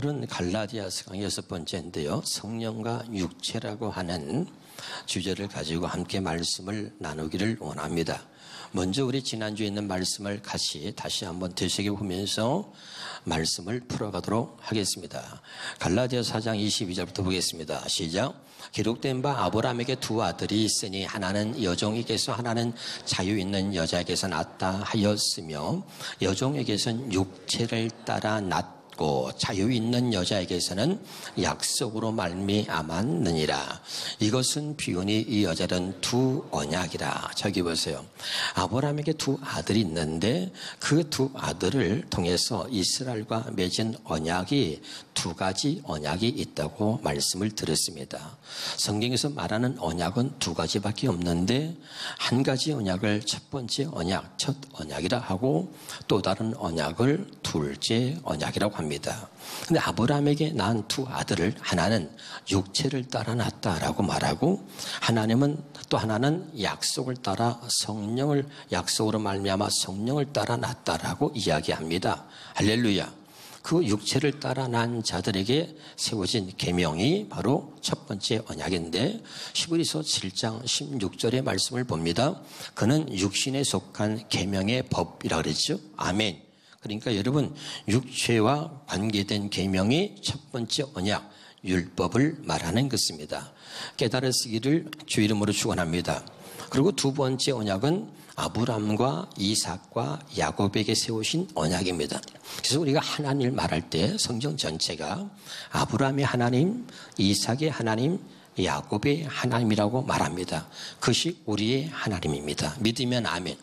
오늘은 갈라디아서 강의 6번째인데요. 성령과 육체라고 하는 주제를 가지고 함께 말씀을 나누기를 원합니다. 먼저 우리 지난주에 있는 말씀을 다시 한번 되새겨보면서 말씀을 풀어가도록 하겠습니다. 갈라디아서 4장 22절부터 보겠습니다. 시작. 기록된 바 아브라함에게 두 아들이 있으니 하나는 여종에게서 하나는 자유 있는 여자에게서 낳았다 하였으며 여종에게서는 육체를 따라 낳았고 자유 있는 여자에게서는 약속으로 말미암았느니라. 이것은 비유니 이 여자는 두 언약이라. 저기 보세요. 아브라함에게 두 아들이 있는데 그 두 아들을 통해서 이스라엘과 맺은 언약이 두 가지 언약이 있다고 말씀을 드렸습니다. 성경에서 말하는 언약은 두 가지밖에 없는데 한 가지 언약을 첫 번째 언약, 첫 언약이라 하고 또 다른 언약을 둘째 언약이라고 합니다. 근데 아브라함에게 낳은 두 아들을 하나는 육체를 따라 낳았다라고 말하고 또 하나는 약속을 따라 성령을 약속으로 말미암아 성령을 따라 낳았다라고 이야기합니다. 할렐루야. 그 육체를 따라 난 자들에게 세워진 계명이 바로 첫 번째 언약인데 히브리서 7장 16절의 말씀을 봅니다. 그는 육신에 속한 계명의 법이라고 그랬죠. 아멘. 그러니까 여러분 육체와 관계된 계명이 첫 번째 언약 율법을 말하는 것입니다. 깨달아 쓰기를 주 이름으로 축원합니다. 그리고 두 번째 언약은 아브람과 이삭과 야곱에게 세우신 언약입니다. 그래서 우리가 하나님을 말할 때 성경 전체가 아브람의 하나님, 이삭의 하나님, 야곱의 하나님이라고 말합니다. 그것이 우리의 하나님입니다. 믿으면 아멘.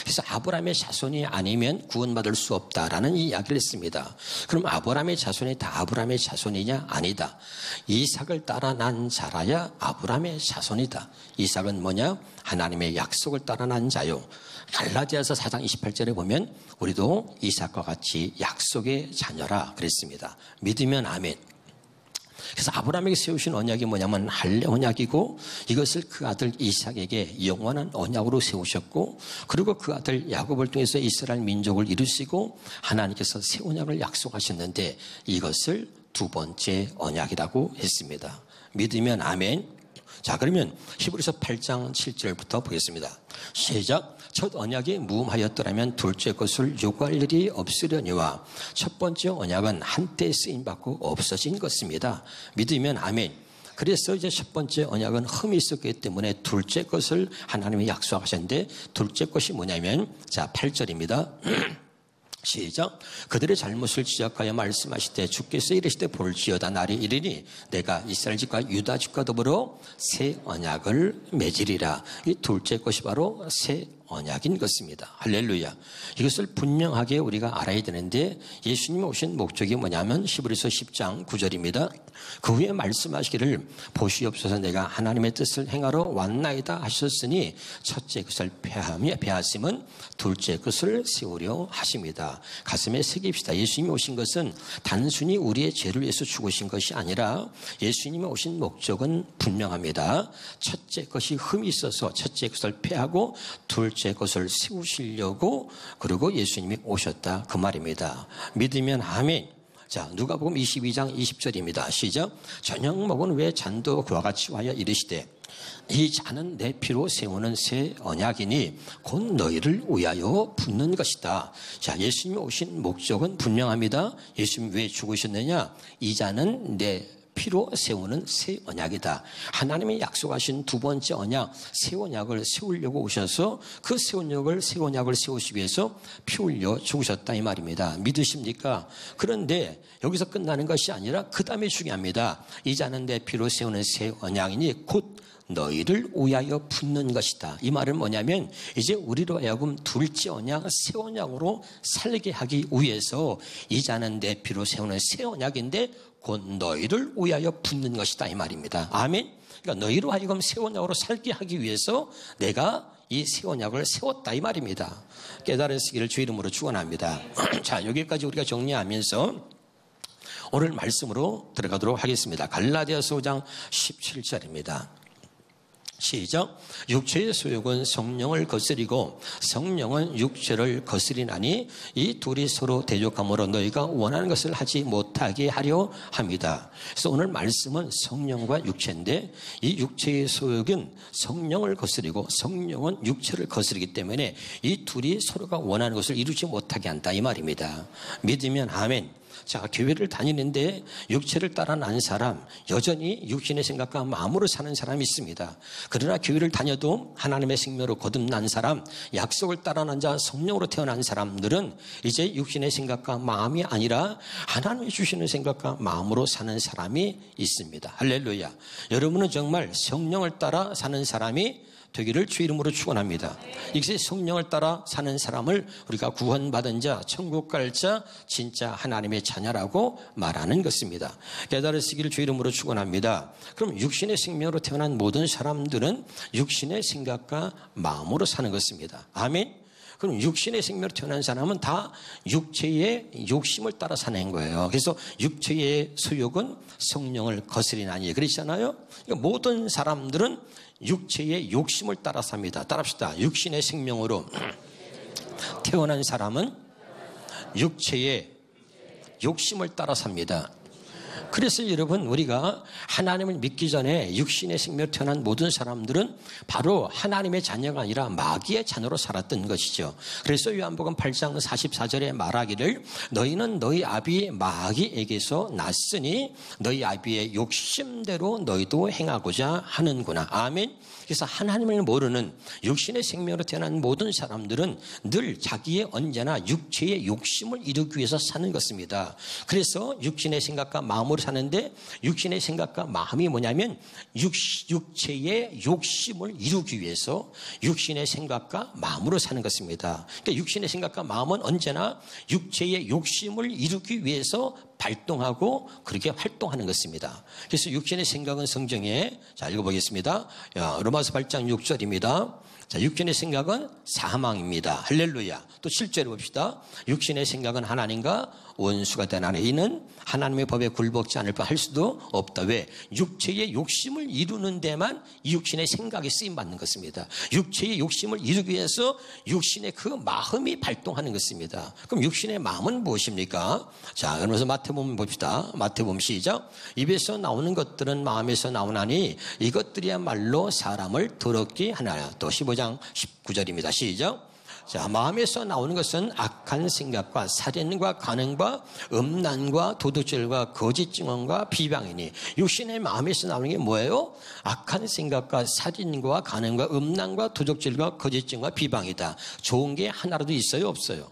그래서 아브라함의 자손이 아니면 구원받을 수 없다라는 이야기를 했습니다. 그럼 아브라함의 자손이 다 아브라함의 자손이냐? 아니다. 이삭을 따라 난 자라야 아브라함의 자손이다. 이삭은 뭐냐? 하나님의 약속을 따라 난 자요. 갈라디아서 4장 28절에 보면 우리도 이삭과 같이 약속의 자녀라 그랬습니다. 믿으면 아멘. 그래서 아브라함에게 세우신 언약이 뭐냐면 할례 언약이고 이것을 그 아들 이삭에게 영원한 언약으로 세우셨고 그리고 그 아들 야곱을 통해서 이스라엘 민족을 이루시고 하나님께서 새 언약을 약속하셨는데 이것을 두 번째 언약이라고 했습니다. 믿으면 아멘. 자, 그러면 히브리서 8장 7절부터 보겠습니다. 시작. 첫 언약이 무음하였더라면 둘째 것을 요구할 일이 없으려니와 첫 번째 언약은 한때 쓰임받고 없어진 것입니다. 믿으면 아멘. 그래서 이제 첫 번째 언약은 흠이 있었기 때문에 둘째 것을 하나님이 약속하셨는데 둘째 것이 뭐냐면 자 8절입니다. 시작. 그들의 잘못을 지적하여 말씀하시되 주께서 이르시되 볼지어다 날이 이르니 내가 이스라엘 집과 유다 집과 더불어 새 언약을 맺으리라. 이 둘째 것이 바로 새 언약인 것입니다. 할렐루야. 이것을 분명하게 우리가 알아야 되는데 예수님이 오신 목적이 뭐냐면 히브리서 10장 9절입니다. 그 후에 말씀하시기를 보시옵소서 내가 하나님의 뜻을 행하러 왔나이다 하셨으니 첫째 것을 폐하심은 둘째 것을 세우려 하십니다. 가슴에 새깁시다. 예수님이 오신 것은 단순히 우리의 죄를 위해서 죽으신 것이 아니라 예수님이 오신 목적은 분명합니다. 첫째 것이 흠이 있어서 첫째 것을 폐하고 둘째 것을 세우시려고 그리고 예수님이 오셨다 그 말입니다. 믿으면 아멘. 자, 누가복음 22장 20절입니다. 시작. 저녁 먹은 후에 잔도 그와 같이 와여 이르시되 이 잔은 내 피로 세우는 새 언약이니 곧 너희를 위하여 붓는 것이다. 자, 예수님이 오신 목적은 분명합니다. 예수님이 왜 죽으셨느냐? 이 잔은 내 피로 세우는 새 언약이다. 하나님이 약속하신 두 번째 언약, 새 언약을 세우려고 오셔서 그 새 언약을 세우시기 위해서 피 흘려 죽으셨다 이 말입니다. 믿으십니까? 그런데 여기서 끝나는 것이 아니라 그 다음에 중요합니다. 이 자는 내 피로 세우는 새 언약이니 곧 너희를 위하여 붓는 것이다. 이 말은 뭐냐면 이제 우리로 하여금 둘째 언약, 새 언약으로 살게 하기 위해서 이 자는 내 피로 세우는 새 언약인데 곧 너희를 위하여 붓는 것이다 이 말입니다. 아멘. 그러니까 너희로 하여금 새 언약으로 살게 하기 위해서 내가 이 새 언약을 세웠다 이 말입니다. 깨달으시기를 주 이름으로 축원합니다. 자, 여기까지 우리가 정리하면서 오늘 말씀으로 들어가도록 하겠습니다. 갈라디아서 5장 17절입니다. 시작. 육체의 소욕은 성령을 거스리고 성령은 육체를 거스리나니 이 둘이 서로 대적함으로 너희가 원하는 것을 하지 못하게 하려 합니다. 그래서 오늘 말씀은 성령과 육체인데 이 육체의 소욕은 성령을 거스리고 성령은 육체를 거스리기 때문에 이 둘이 서로가 원하는 것을 이루지 못하게 한다 이 말입니다. 믿으면 아멘. 자, 교회를 다니는데 육체를 따라 난 사람, 여전히 육신의 생각과 마음으로 사는 사람이 있습니다. 그러나 교회를 다녀도 하나님의 생명으로 거듭난 사람, 약속을 따라 난 자, 성령으로 태어난 사람들은 이제 육신의 생각과 마음이 아니라 하나님이 주시는 생각과 마음으로 사는 사람이 있습니다. 할렐루야. 여러분은 정말 성령을 따라 사는 사람이 되기를 주 이름으로 축원합니다. 이것이 성령을 따라 사는 사람을 우리가 구원받은 자, 천국 갈 자, 진짜 하나님의 자녀라고 말하는 것입니다. 깨달으시기를 주 이름으로 축원합니다. 그럼 육신의 생명으로 태어난 모든 사람들은 육신의 생각과 마음으로 사는 것입니다. 아멘. 그럼 육신의 생명으로 태어난 사람은 다 육체의 욕심을 따라 사는 거예요. 그래서 육체의 소욕은 성령을 거스리나니 그러잖아요. 그러니까 모든 사람들은 육체의 욕심을 따라 삽니다. 따라합시다. 육신의 생명으로 태어난 사람은 육체의 욕심을 따라 삽니다. 그래서 여러분 우리가 하나님을 믿기 전에 육신의 생명으로 태어난 모든 사람들은 바로 하나님의 자녀가 아니라 마귀의 자녀로 살았던 것이죠. 그래서 요한복음 8장 44절에 말하기를 너희는 너희 아비 마귀에게서 났으니 너희 아비의 욕심대로 너희도 행하고자 하는구나. 아멘. 그래서 하나님을 모르는 육신의 생명으로 태어난 모든 사람들은 늘 자기의 언제나 육체의 욕심을 이루기 위해서 사는 것입니다. 그래서 육신의 생각과 마음으로 사는데 육신의 생각과 마음이 뭐냐면 육체의 욕심을 이루기 위해서 육신의 생각과 마음으로 사는 것입니다. 그러니까 육신의 생각과 마음은 언제나 육체의 욕심을 이루기 위해서 발동하고 그렇게 활동하는 것입니다. 그래서 육신의 생각은 성경에 자 읽어보겠습니다. 로마서 8장 6절입니다. 자, 육신의 생각은 사망입니다. 할렐루야. 또 7절에 봅시다. 육신의 생각은 하나님과 원수가 되나니 이는 하나님의 법에 굴복지 않을 뻔 할 수도 없다. 왜? 육체의 욕심을 이루는 데만 이 육신의 생각이 쓰임받는 것입니다. 육체의 욕심을 이루기 위해서 육신의 그 마음이 발동하는 것입니다. 그럼 육신의 마음은 무엇입니까? 자, 그러면서 마태복음 봅시다. 마태복음 시작. 입에서 나오는 것들은 마음에서 나오나니 이것들이야말로 사람을 더럽게 하나요. 또 15장 19절입니다. 시작. 자, 마음에서 나오는 것은 악한 생각과 살인과 간음과 음란과 도둑질과 거짓 증언과 비방이니 육신의 마음에서 나오는 게 뭐예요? 악한 생각과 살인과 간음과 음란과 도둑질과 거짓 증언과 비방이다. 좋은 게 하나라도 있어요? 없어요?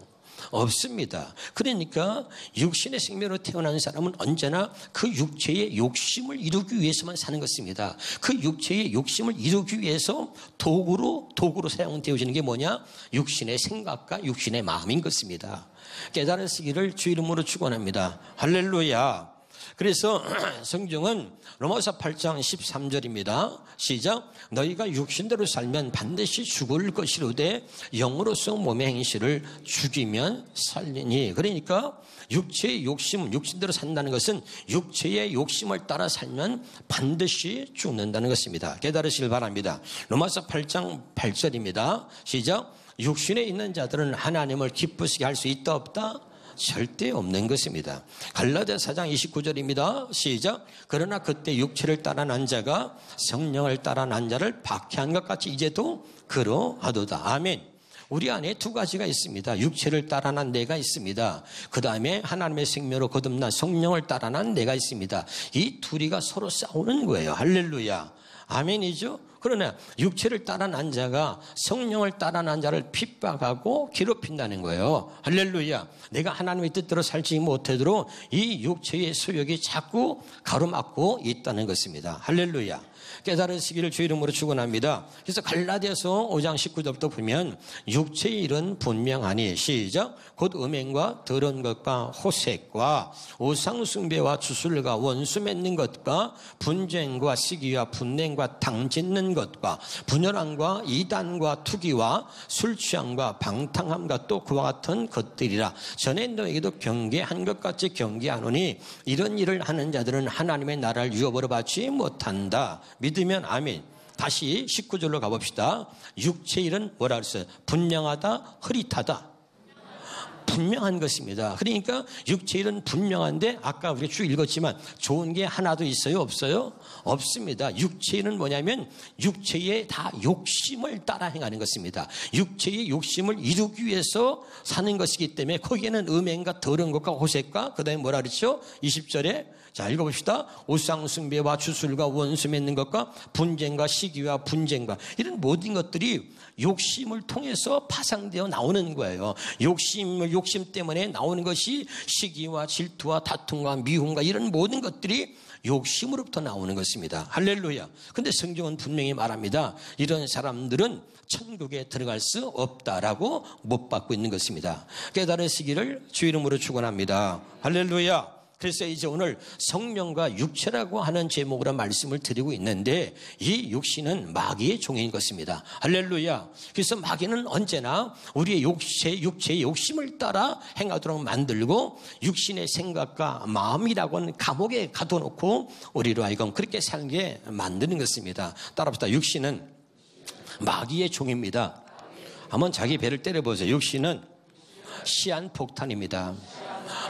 없습니다. 그러니까 육신의 생명으로 태어난 사람은 언제나 그 육체의 욕심을 이루기 위해서만 사는 것입니다. 그 육체의 욕심을 이루기 위해서 도구로 사용되어지는 게 뭐냐? 육신의 생각과 육신의 마음인 것입니다. 깨달으시기를 주 이름으로 축원합니다. 할렐루야. 그래서 성경은 로마서 8장 13절입니다. 시작. 너희가 육신대로 살면 반드시 죽을 것이로되 영으로서 몸의 행실을 죽이면 살리니. 그러니까 육체의 욕심, 육신대로 산다는 것은 육체의 욕심을 따라 살면 반드시 죽는다는 것입니다. 깨달으시길 바랍니다. 로마서 8장 8절입니다. 시작. 육신에 있는 자들은 하나님을 기쁘시게 할 수 있다 없다? 절대 없는 것입니다. 갈라디아 4장 29절입니다. 시작. 그러나 그때 육체를 따라 난 자가 성령을 따라 난 자를 박해한 것 같이 이제도 그러하도다. 아멘. 우리 안에 두 가지가 있습니다. 육체를 따라 난 내가 있습니다. 그 다음에 하나님의 생명으로 거듭난 성령을 따라 난 내가 있습니다. 이 둘이가 서로 싸우는 거예요. 할렐루야. 아멘이죠. 그러나 육체를 따라 난 자가 성령을 따라 난 자를 핍박하고 괴롭힌다는 거예요. 할렐루야. 내가 하나님의 뜻대로 살지 못하도록 이 육체의 소욕이 자꾸 가로막고 있다는 것입니다. 할렐루야. 깨달으시기를 주 이름으로 축원합니다. 그래서 갈라디아서 5장 19절부터 보면 육체의 일은 분명하니 시작. 곧 음행과 더러운 것과 호색과 우상숭배와 주술과 원수 맺는 것과 분쟁과 시기와 분냉과 당짓는 것과 분열함과 이단과 투기와 술 취함과 방탕함과 또 그와 같은 것들이라. 전에 너에게도 경계한 것 같이 경계하노니 이런 일을 하는 자들은 하나님의 나라를 유업으로 받지 못한다. 믿으면 아멘. 다시 19절로 가봅시다. 육체의 일은 뭐라 그랬어요? 분명하다, 흐릿하다. 분명한 것입니다. 그러니까 육체일은 분명한데 아까 우리가 쭉 읽었지만 좋은 게 하나도 있어요? 없어요? 없습니다. 육체일은 뭐냐면 육체의 다 욕심을 따라 행하는 것입니다. 육체의 욕심을 이루기 위해서 사는 것이기 때문에 거기에는 음행과 더러운 것과 호색과 그 다음에 뭐라 그랬죠? 20절에 자 읽어봅시다. 우상숭배와 주술과 원수 맺는 것과 분쟁과 시기와 분쟁과 이런 모든 것들이 욕심을 통해서 파상되어 나오는 거예요. 욕심 때문에 나오는 것이 시기와 질투와 다툼과 미움과 이런 모든 것들이 욕심으로부터 나오는 것입니다. 할렐루야. 근데 성경은 분명히 말합니다. 이런 사람들은 천국에 들어갈 수 없다라고 못 받고 있는 것입니다. 깨달으시기를 주 이름으로 축원합니다. 할렐루야. 그래서 이제 오늘 성령과 육체라고 하는 제목으로 말씀을 드리고 있는데 이 육신은 마귀의 종인 것입니다. 할렐루야. 그래서 마귀는 언제나 우리의 육체의 욕심을 따라 행하도록 만들고 육신의 생각과 마음이라고 하는 감옥에 가둬놓고 우리로 하여금 그렇게 살게 만드는 것입니다. 따라합시다. 육신은 마귀의 종입니다. 한번 자기 배를 때려보세요. 육신은 시한폭탄입니다.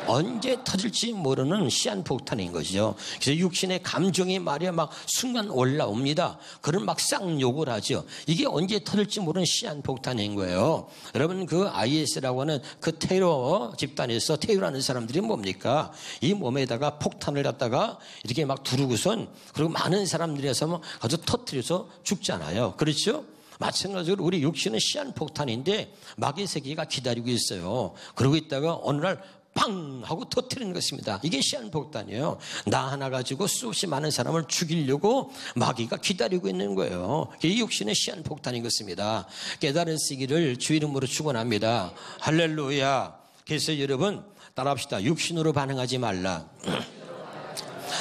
언제 터질지 모르는 시한폭탄인 것이죠. 그래서 육신의 감정이 말이야 막 순간 올라옵니다. 그런 막 쌍욕을 하죠. 이게 언제 터질지 모르는 시한폭탄인 거예요. 여러분 그 IS라고 하는 그 테러 집단에서 테러하는 사람들이 뭡니까? 이 몸에다가 폭탄을 갖다가 이렇게 막 두르고선 그리고 많은 사람들에서 막 가서 터뜨려서 죽잖아요. 그렇죠? 마찬가지로 우리 육신은 시한폭탄인데 마귀의 세계가 기다리고 있어요. 그러고 있다가 어느 날 팡! 하고 터뜨리는 것입니다. 이게 시한폭탄이에요. 나 하나 가지고 수없이 많은 사람을 죽이려고 마귀가 기다리고 있는 거예요. 이 육신은 시한폭탄인 것입니다. 깨달으시기를 주 이름으로 축원합니다. 할렐루야. 그래서 여러분 따라합시다. 육신으로 반응하지 말라.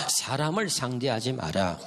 사람을 상대하지 마라.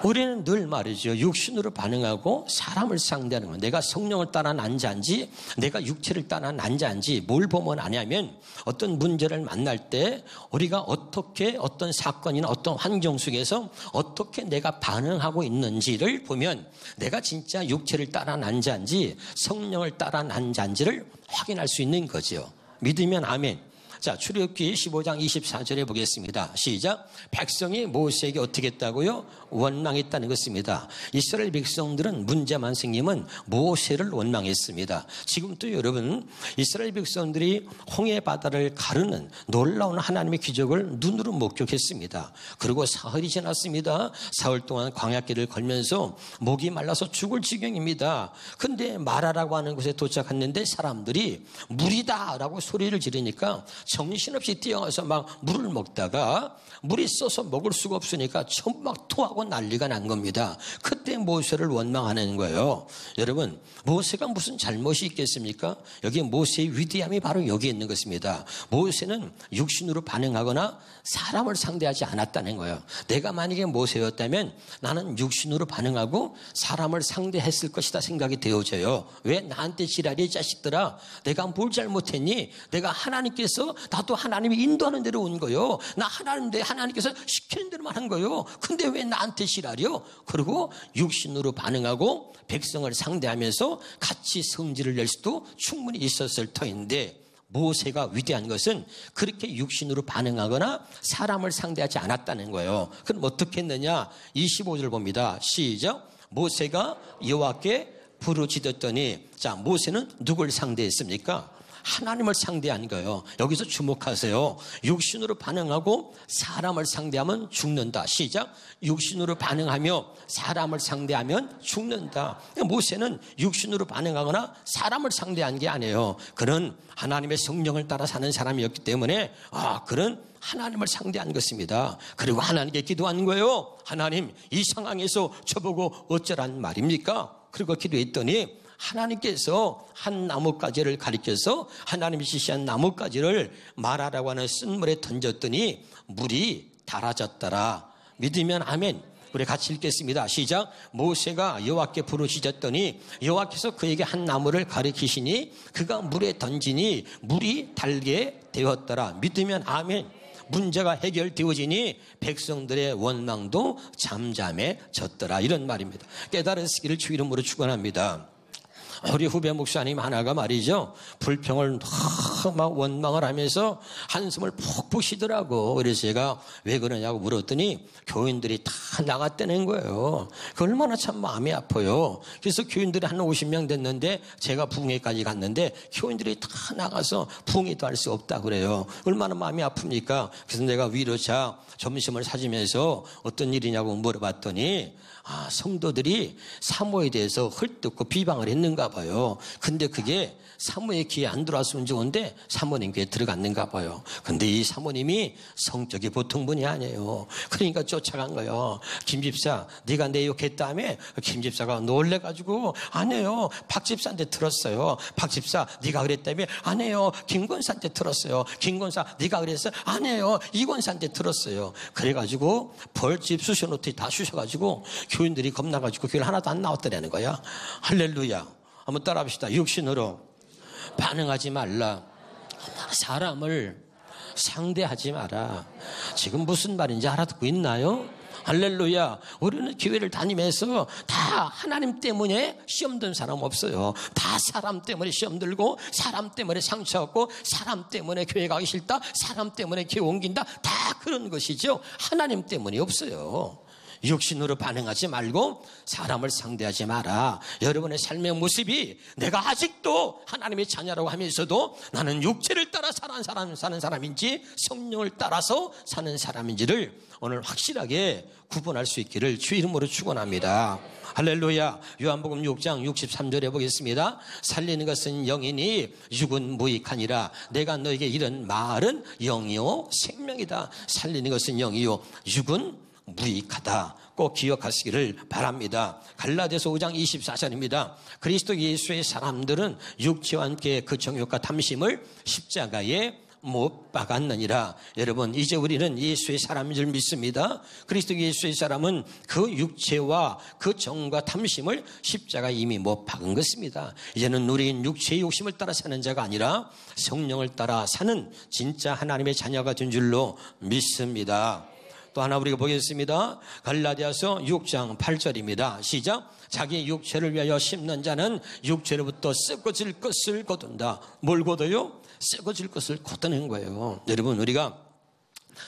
우리는 늘 말이죠. 육신으로 반응하고 사람을 상대하는 거. 내가 성령을 따라 난 자인지 내가 육체를 따라 난 자인지 뭘 보면 아냐면 어떤 문제를 만날 때 우리가 어떻게 어떤 사건이나 어떤 환경 속에서 어떻게 내가 반응하고 있는지를 보면 내가 진짜 육체를 따라 난 자인지 성령을 따라 난 자인지를 확인할 수 있는 거죠. 믿으면 아멘. 자, 출애굽기 15장 24절에 보겠습니다. 시작. 백성이 모세에게 어떻게 했다고요? 원망했다는 것입니다. 이스라엘 백성들은 문제만 생기면 모세를 원망했습니다. 지금 또 여러분 이스라엘 백성들이 홍해 바다를 가르는 놀라운 하나님의 기적을 눈으로 목격했습니다. 그리고 사흘이 지났습니다. 사흘 동안 광야길을 걸면서 목이 말라서 죽을 지경입니다. 근데 마라라고 하는 곳에 도착했는데 사람들이 물이다라고 소리를 지르니까 정신없이 뛰어가서 막 물을 먹다가 물이 써서 먹을 수가 없으니까 전부 막 토하고 난리가 난 겁니다. 그때 모세를 원망하는 거예요. 여러분 모세가 무슨 잘못이 있겠습니까? 여기 모세의 위대함이 바로 여기 있는 것입니다. 모세는 육신으로 반응하거나 사람을 상대하지 않았다는 거예요. 내가 만약에 모세였다면 나는 육신으로 반응하고 사람을 상대했을 것이다 생각이 되어져요. 왜 나한테 지랄이 자식들아 내가 뭘 잘못했니? 내가 하나님께서 나도 하나님이 인도하는 대로 온 거요. 나 하나님께서 시키는 대로만 한 거요. 근데 왜 나한테 지랄이요? 그리고 육신으로 반응하고 백성을 상대하면서 같이 성질을 낼 수도 충분히 있었을 터인데 모세가 위대한 것은 그렇게 육신으로 반응하거나 사람을 상대하지 않았다는 거예요. 그럼 어떻게 했느냐? 25절 봅니다. 시작. 모세가 여호와께 부르짖었더니 자 모세는 누굴 상대했습니까? 하나님을 상대한 거예요. 여기서 주목하세요. 육신으로 반응하고 사람을 상대하면 죽는다. 시작. 육신으로 반응하며 사람을 상대하면 죽는다. 모세는 육신으로 반응하거나 사람을 상대한 게 아니에요. 그는 하나님의 성령을 따라 사는 사람이었기 때문에 그는 하나님을 상대한 것입니다. 그리고 하나님께 기도한 거예요. 하나님 이 상황에서 저보고 어쩌란 말입니까? 그리고 기도했더니 하나님께서 한 나뭇가지를 가리켜서 하나님이 지시한 나뭇가지를 마라라고 하는 쓴물에 던졌더니 물이 달아졌더라. 믿으면 아멘. 우리 같이 읽겠습니다. 시작. 모세가 여호와께 부르짖었더니 여호와께서 그에게 한 나무를 가리키시니 그가 물에 던지니 물이 달게 되었더라. 믿으면 아멘. 문제가 해결되어지니 백성들의 원망도 잠잠해졌더라. 이런 말입니다. 깨달으시기를 주 이름으로 축원합니다. 우리 후배 목사님 하나가 말이죠, 불평을 막 원망을 하면서 한숨을 푹푹 쉬더라고. 그래서 제가 왜 그러냐고 물었더니 교인들이 다 나갔다는 거예요. 그 얼마나 참 마음이 아파요. 그래서 교인들이 한 50명 됐는데 제가 부흥회까지 갔는데 교인들이 다 나가서 부흥회도 할 수 없다 그래요. 얼마나 마음이 아픕니까? 그래서 내가 위로차 점심을 사주면서 어떤 일이냐고 물어봤더니 성도들이 사모에 대해서 헐뜯고 비방을 했는가 봐요. 근데 그게 사모의 귀에 안 들어왔으면 좋은데 사모님 귀에 들어갔는가 봐요. 근데 이 사모님이 성격이 보통 분이 아니에요. 그러니까 쫓아간 거예요. 김 집사, 네가 내 욕했다며? 김 집사가 놀래가지고 아니에요, 박 집사한테 들었어요. 박 집사, 네가 그랬다며? 아니에요, 김 권사한테 들었어요. 김 권사, 네가 그랬어요? 아니에요, 이 권사한테 들었어요. 그래가지고 벌집 쑤셔놓더니 다 쑤셔가지고 교인들이 겁나가지고 교회 하나도 안 나왔더라는 거야. 할렐루야. 한번 따라합시다. 육신으로 반응하지 말라. 사람을 상대하지 마라. 지금 무슨 말인지 알아듣고 있나요? 할렐루야. 우리는 교회를 다니면서 다 하나님 때문에 시험 든 사람 없어요. 다 사람 때문에 시험 들고, 사람 때문에 상처받고, 사람 때문에 교회 가기 싫다, 사람 때문에 교회 옮긴다, 다 그런 것이죠. 하나님 때문이 없어요. 육신으로 반응하지 말고 사람을 상대하지 마라. 여러분의 삶의 모습이 내가 아직도 하나님의 자녀라고 하면서도 나는 육체를 따라 사는 사람인지 성령을 따라서 사는 사람인지를 오늘 확실하게 구분할 수 있기를 주 이름으로 축원합니다. 할렐루야. 요한복음 6장 63절에 보겠습니다. 살리는 것은 영이니 육은 무익하니라. 내가 너에게 이런 말은 영이요 생명이다. 살리는 것은 영이요 육은 무익하다. 꼭 기억하시기를 바랍니다. 갈라디아서 5장 24절입니다. 그리스도 예수의 사람들은 육체와 함께 그 정욕과 탐심을 십자가에 못 박았느니라. 여러분, 이제 우리는 예수의 사람인 줄 믿습니다. 그리스도 예수의 사람은 그 육체와 그 정과 탐심을 십자가에 이미 못 박은 것입니다. 이제는 우리는 육체의 욕심을 따라 사는 자가 아니라 성령을 따라 사는 진짜 하나님의 자녀가 된 줄로 믿습니다. 또 하나 우리가 보겠습니다. 갈라디아서 6장 8절입니다. 시작. 자기 육체를 위하여 심는 자는 육체로부터 썩어질 것을 거둔다. 뭘 거둬요? 썩어질 것을 거두는 거예요. 여러분, 우리가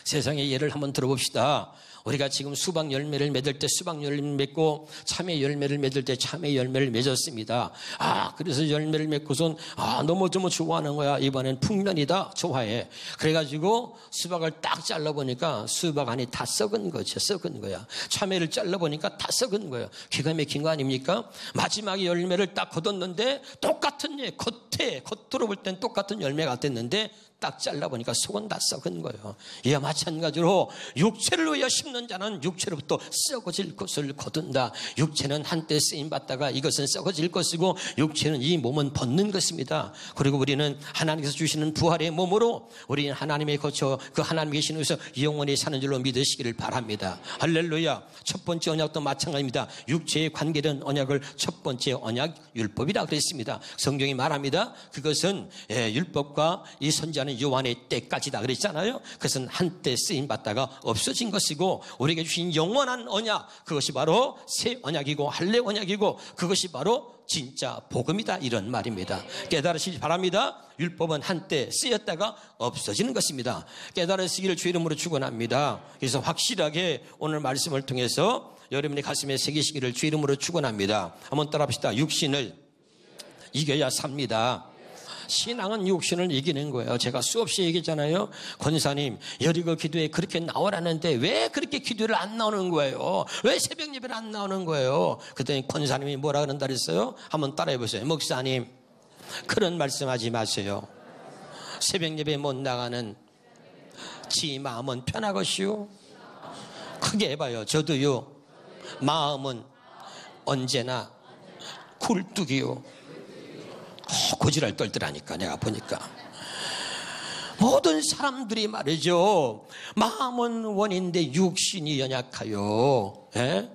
세상의 예를 한번 들어봅시다. 우리가 지금 수박 열매를 맺을 때 수박 열매를 맺고 참외 열매를 맺을 때 참외 열매를 맺었습니다. 그래서 열매를 맺고선 너무 좋아하는 거야. 이번엔 풍년이다. 좋아해. 그래가지고 수박을 딱 잘라보니까 수박 안이 다 썩은 거죠. 썩은 거야. 참외를 잘라보니까 다 썩은 거예요. 기가 막힌 거 아닙니까? 마지막에 열매를 딱 거뒀는데 똑같은 겉으로 볼 땐 똑같은 열매 같았는데 딱 잘라보니까 속은 다 썩은 거예요. 이와 마찬가지로 육체를 위하여 심는 자는 육체로부터 썩어질 것을 거둔다. 육체는 한때 쓰임받다가 이것은 썩어질 것이고 육체는 이 몸은 벗는 것입니다. 그리고 우리는 하나님께서 주시는 부활의 몸으로 우리는 하나님의 거쳐 그 하나님 계신 곳에서 영원히 사는 줄로 믿으시기를 바랍니다. 할렐루야. 첫 번째 언약도 마찬가지입니다. 육체의 관계된 언약을 첫 번째 언약 율법이라 그랬습니다. 성경이 말합니다. 그것은 율법과 이 선지자는 요한의 때까지다 그랬잖아요. 그것은 한때 쓰임받다가 없어진 것이고 우리에게 주신 영원한 언약, 그것이 바로 새 언약이고 할례 언약이고 그것이 바로 진짜 복음이다, 이런 말입니다. 깨달으시기 바랍니다. 율법은 한때 쓰였다가 없어지는 것입니다. 깨달으시기를 주 이름으로 축원합니다. 그래서 확실하게 오늘 말씀을 통해서 여러분의 가슴에 새기시기를 주 이름으로 축원합니다. 한번 따라합시다. 육신을 이겨야 삽니다. 신앙은 육신을 이기는 거예요. 제가 수없이 얘기했잖아요. 권사님, 여리고 기도에 그렇게 나오라는데 왜 그렇게 기도를 안 나오는 거예요? 왜 새벽 예배를 안 나오는 거예요? 그랬더니 권사님이 뭐라 그런다 그랬어요? 한번 따라해 보세요. 목사님, 그런 말씀하지 마세요. 새벽 예배 못 나가는 지 마음은 편하것이요. 크게 해봐요. 저도요. 마음은 언제나 굴뚝이요. 고지랄 떨더라니까. 내가 보니까 모든 사람들이 말이죠, 마음은 원인데 육신이 연약하여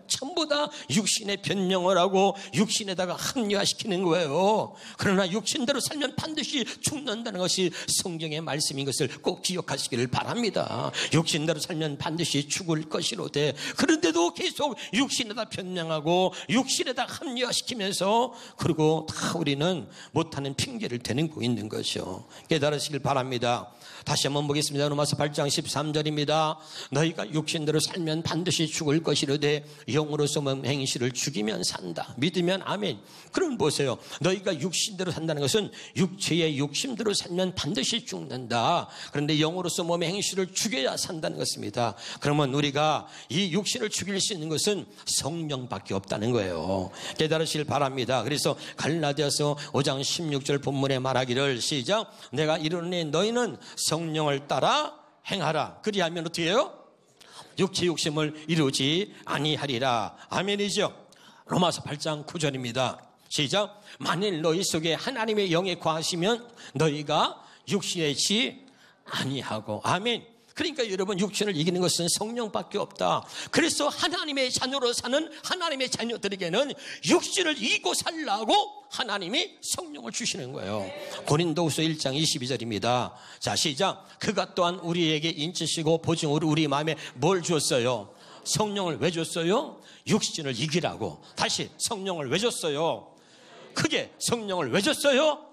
전부 전부 다 육신의 변명을 하고 육신에다가 합리화시키는 거예요. 그러나 육신대로 살면 반드시 죽는다는 것이 성경의 말씀인 것을 꼭 기억하시기를 바랍니다. 육신대로 살면 반드시 죽을 것이로되, 그런데도 계속 육신에다 변명하고 육신에다 합리화시키면서, 그리고 다 우리는 못하는 핑계를 대고 있는 것이요. 깨달으시길 바랍니다. 다시 한번 보겠습니다. 로마서 8장 13절입니다. 너희가 육신대로 살면 반드시 죽을 것이로되 영으로서 몸 행실을 죽이면 산다. 믿으면 아멘. 그럼 보세요. 너희가 육신대로 산다는 것은 육체의 욕심대로 살면 반드시 죽는다. 그런데 영으로서 몸의 행실을 죽여야 산다는 것입니다. 그러면 우리가 이 육신을 죽일 수 있는 것은 성령밖에 없다는 거예요. 깨달으시길 바랍니다. 그래서 갈라디아서 5장 16절 본문에 말하기를, 시작. 내가 이르노니 너희는 성령을 따라 행하라. 그리하면 어떻게 해요? 육체 욕심을 이루지 아니하리라. 아멘이죠. 로마서 8장 9절입니다. 시작. 만일 너희 속에 하나님의 영에 거하시면 너희가 육신에 지 아니하고. 아멘. 그러니까 여러분, 육신을 이기는 것은 성령밖에 없다. 그래서 하나님의 자녀로 사는 하나님의 자녀들에게는 육신을 이기고 살라고 하나님이 성령을 주시는 거예요. 고린도후서 1장 22절입니다. 자, 시작. 그가 또한 우리에게 인치시고 보증으로 우리 마음에 뭘 주었어요? 성령을 왜 줬어요? 육신을 이기라고. 다시, 성령을 왜 줬어요? 크게, 성령을 왜 줬어요?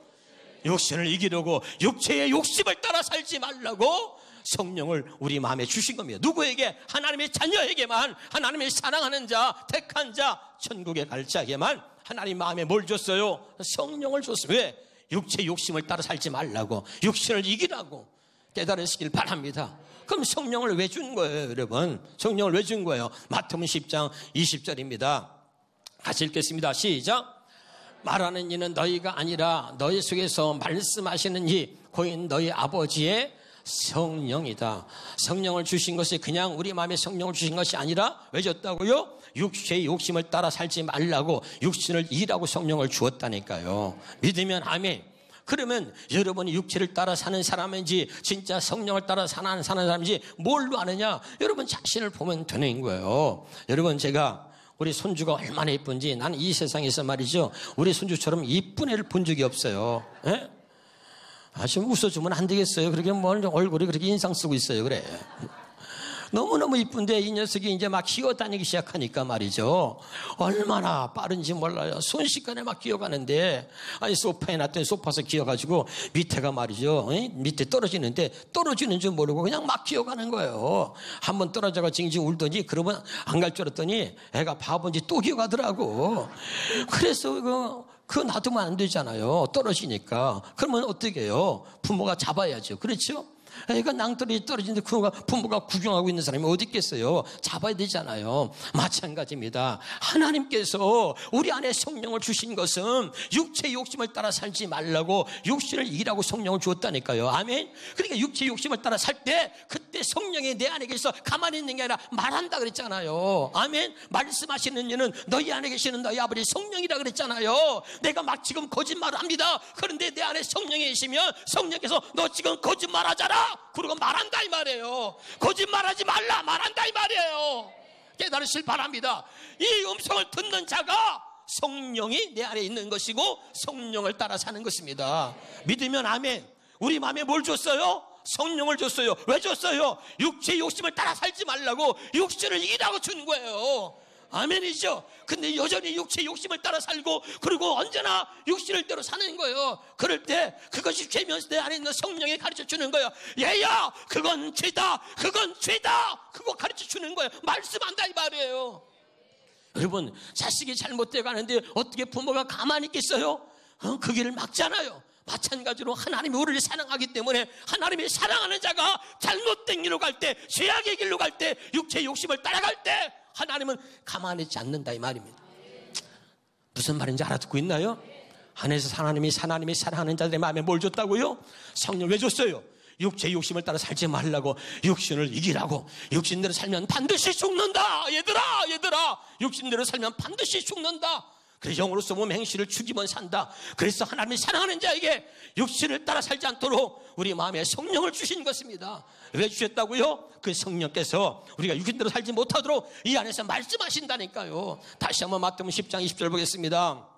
육신을 이기려고. 육체의 욕심을 따라 살지 말라고 성령을 우리 마음에 주신 겁니다. 누구에게? 하나님의 자녀에게만, 하나님의 사랑하는 자, 택한 자, 천국에 갈 자에게만 하나님 마음에 뭘 줬어요? 성령을 줬어요. 왜? 육체 욕심을 따라 살지 말라고, 육신을 이기라고. 깨달으시길 바랍니다. 그럼 성령을 왜 준 거예요, 여러분? 성령을 왜 준 거예요? 마태복음 10장 20절입니다. 같이 읽겠습니다. 시작. 말하는 이는 너희가 아니라 너희 속에서 말씀하시는 이 고인 너희 아버지의 성령이다. 성령을 주신 것이 그냥 우리 마음에 성령을 주신 것이 아니라 왜 줬다고요? 육체의 욕심을 따라 살지 말라고, 육신을 이기라고 성령을 주었다니까요. 믿으면 아멘. 그러면 여러분이 육체를 따라 사는 사람인지 진짜 성령을 따라 사는 사람인지 뭘로 아느냐? 여러분 자신을 보면 되는 거예요. 여러분, 제가 우리 손주가 얼마나 예쁜지, 나는 이 세상에서 말이죠, 우리 손주처럼 이쁜 애를 본 적이 없어요. 예? 좀 웃어주면 안 되겠어요? 그렇게 뭐 얼굴이 그렇게 인상 쓰고 있어요. 그래. 너무너무 이쁜데 이 녀석이 이제 막 기어다니기 시작하니까 말이죠, 얼마나 빠른지 몰라요. 순식간에 막 기어가는데, 아니 소파에 놨더니 소파에서 기어가지고 밑에가 말이죠, 밑에 떨어지는데 떨어지는 줄 모르고 그냥 막 기어가는 거예요. 한번 떨어져가 징징 울더니, 그러면 안 갈 줄 알았더니 애가 바본지 또 기어가더라고. 그래서 그거 놔두면 안 되잖아요. 떨어지니까. 그러면 어떻게 해요? 부모가 잡아야죠. 그렇죠? 애가 낭떠러지 떨어지는데 부모가 구경하고 있는 사람이 어디 있겠어요? 잡아야 되잖아요. 마찬가지입니다. 하나님께서 우리 안에 성령을 주신 것은 육체의 욕심을 따라 살지 말라고, 육신을 이기라고 성령을 주었다니까요. 아멘. 그러니까 육체의 욕심을 따라 살 때, 그때 성령이 내 안에 계셔서 가만히 있는 게 아니라 말한다 그랬잖아요. 아멘. 말씀하시는 이는 너희 안에 계시는 너희 아버지 성령이라 그랬잖아요. 내가 막 지금 거짓말을 합니다. 그런데 내 안에 성령이 계시면 성령께서 너 지금 거짓말하잖아, 그리고 말한다 이 말이에요. 거짓말하지 말라, 말한다 이 말이에요. 깨달으실 바랍니다. 이 음성을 듣는 자가 성령이 내 안에 있는 것이고 성령을 따라 사는 것입니다. 믿으면 아멘. 우리 마음에 뭘 줬어요? 성령을 줬어요. 왜 줬어요? 육체의 욕심을 따라 살지 말라고, 육신을 이기라고 준 거예요. 아멘이죠. 근데 여전히 육체의 욕심을 따라 살고, 그리고 언제나 육신을 대로 사는 거예요. 그럴 때 그것이 죄면서 내 안에 있는 성령이 가르쳐 주는 거예요. 얘야, 그건 죄다, 그건 죄다, 그거 가르쳐 주는 거예요. 말씀한다 이 말이에요. 여러분, 자식이 잘못돼 가는데 어떻게 부모가 가만히 있겠어요? 그 길을 막잖아요. 마찬가지로 하나님이 우리를 사랑하기 때문에, 하나님이 사랑하는 자가 잘못된 길로 갈 때, 죄악의 길로 갈 때, 육체의 욕심을 따라갈 때 하나님은 가만히 있지 않는다 이 말입니다. 무슨 말인지 알아듣고 있나요? 안에서 하나님이 사랑하는 자들의 마음에 뭘 줬다고요? 성령 왜 줬어요? 육체의 욕심을 따라 살지 말라고, 육신을 이기라고. 육신대로 살면 반드시 죽는다. 얘들아, 육신대로 살면 반드시 죽는다. 그래서 영으로서 몸 행실을 죽이면 산다. 그래서 하나님이 사랑하는 자에게 육신을 따라 살지 않도록 우리 마음에 성령을 주신 것입니다. 왜 주셨다고요? 그 성령께서 우리가 육신대로 살지 못하도록 이 안에서 말씀하신다니까요. 다시 한번 마태복음 10장 20절 보겠습니다.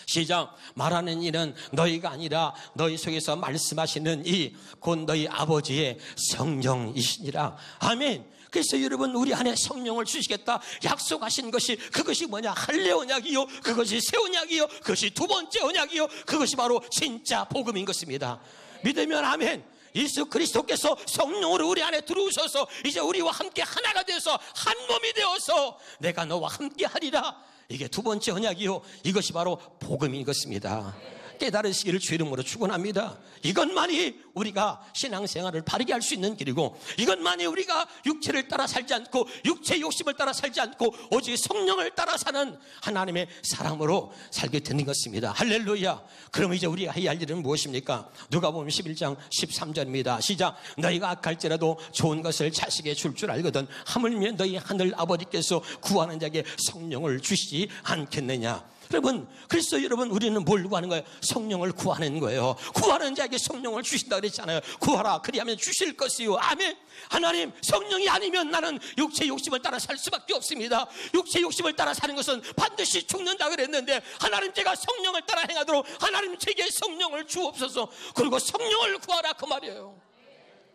시작. 말하는 이는 너희가 아니라 너희 속에서 말씀하시는 이 곧 너희 아버지의 성령이시니라. 아멘. 그래서 여러분, 우리 안에 성령을 주시겠다 약속하신 것이, 그것이 뭐냐? 할례 언약이요, 그것이 새 언약이요, 그것이 두 번째 언약이요, 그것이 바로 진짜 복음인 것입니다. 믿으면 아멘. 예수 그리스도께서 성령으로 우리 안에 들어오셔서 이제 우리와 함께 하나가 되어서 한 몸이 되어서 내가 너와 함께 하리라. 이게 두 번째 언약이요, 이것이 바로 복음인 것입니다. 깨달으시기를 주 이름으로 축원합니다. 이것만이 우리가 신앙생활을 바르게 할 수 있는 길이고, 이것만이 우리가 육체를 따라 살지 않고 육체의 욕심을 따라 살지 않고 오직 성령을 따라 사는 하나님의 사람으로 살게 되는 것입니다. 할렐루야. 그럼 이제 우리가 해야 할 일은 무엇입니까? 누가복음 11장 13절입니다. 시작. 너희가 악할지라도 좋은 것을 자식에게 줄 줄 알거든 하물며 너희 하늘 아버지께서 구하는 자에게 성령을 주시지 않겠느냐. 여러분, 그래서 여러분, 우리는 뭘 구하는 거예요? 성령을 구하는 거예요. 구하는 자에게 성령을 주신다 그랬잖아요. 구하라 그리하면 주실 것이요. 아멘. 하나님, 성령이 아니면 나는 육체의 욕심을 따라 살 수밖에 없습니다. 육체의 욕심을 따라 사는 것은 반드시 죽는다 그랬는데, 하나님, 제가 성령을 따라 행하도록 하나님 제게 성령을 주옵소서. 그리고 성령을 구하라 그 말이에요.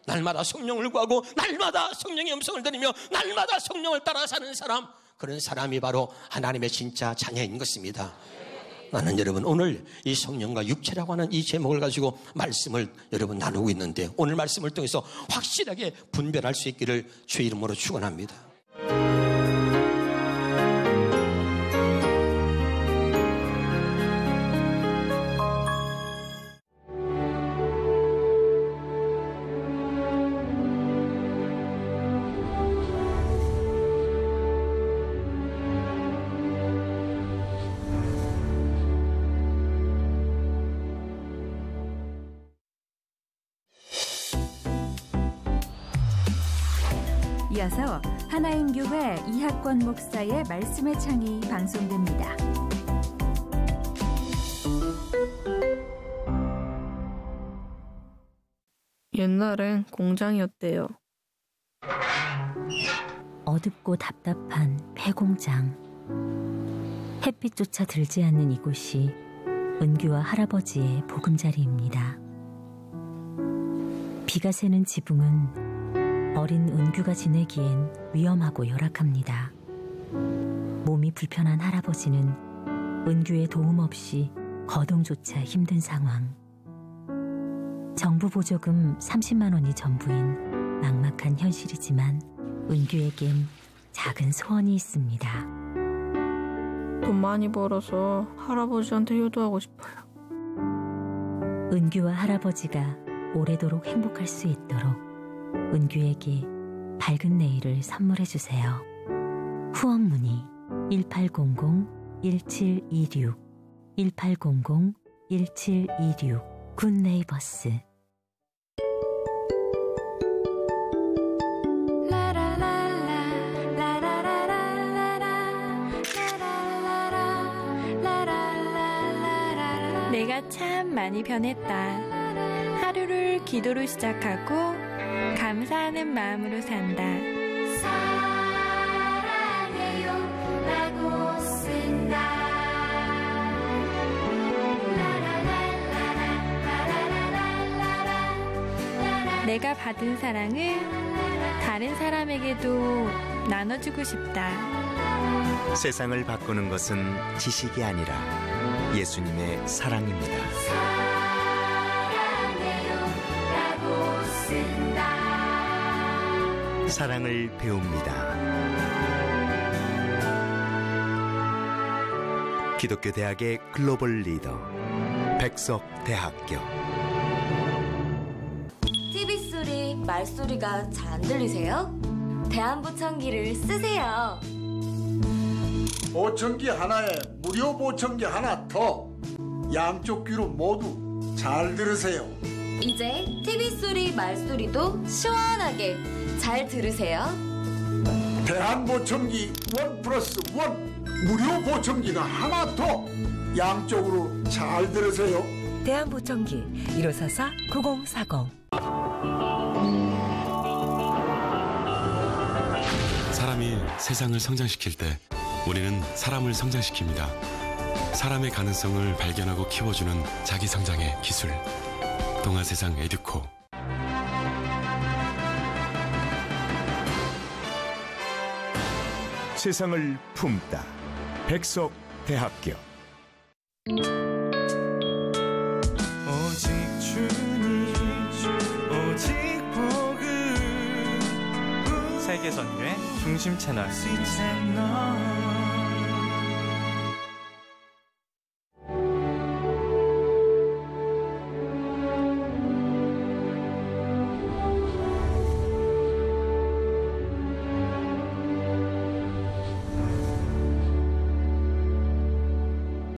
날마다 성령을 구하고 날마다 성령의 음성을 들으며 날마다 성령을 따라 사는 사람, 그런 사람이 바로 하나님의 진짜 자녀인 것입니다. 나는 여러분, 오늘 이 성령과 육체라고 하는 이 제목을 가지고 말씀을 여러분 나누고 있는데, 오늘 말씀을 통해서 확실하게 분별할 수 있기를 주의 이름으로 축원합니다. 이어서 하나인교회 이학권 목사의 말씀의 창이 방송됩니다. 옛날엔 공장이었대요. 어둡고 답답한 폐공장. 햇빛조차 들지 않는 이곳이 은규와 할아버지의 보금자리입니다. 비가 새는 지붕은 어린 은규가 지내기엔 위험하고 열악합니다. 몸이 불편한 할아버지는 은규의 도움 없이 거동조차 힘든 상황. 정부 보조금 30만 원이 전부인 막막한 현실이지만 은규에겐 작은 소원이 있습니다. 돈 많이 벌어서 할아버지한테 효도하고 싶어요. 은규와 할아버지가 오래도록 행복할 수 있도록 은규에게 밝은 내일을 선물해 주세요. 후원 문의 1800-1726 1800-1726 굿네이버스. 내가 참 많이 변했다. 하루를 기도로 시작하고 감사하는 마음으로 산다. 사랑해요 라고 쓴다. 내가 받은 사랑을 다른 사람에게도 나눠주고 싶다. 세상을 바꾸는 것은 지식이 아니라 예수님의 사랑입니다. 사랑을 배웁니다. 기독교 대학의 글로벌 리더 백석대학교. TV 소리, 말소리가 잘 안 들리세요? 대한보청기를 쓰세요. 보청기 하나에 무료 보청기 하나 더. 양쪽 귀로 모두 잘 들으세요. 이제 TV 소리, 말소리도 시원하게 잘 들으세요. 대한보청기 1+1. 무료 보청기가 하나 더. 양쪽으로 잘 들으세요. 대한보청기 1544-9040. 사람이 세상을 성장시킬 때 우리는 사람을 성장시킵니다. 사람의 가능성을 발견하고 키워주는 자기 성장의 기술. 동아세상 에듀코. 세상을 품다. 백석대학교. 오직 주님, 오직 복음. 세계선교의 중심 채널.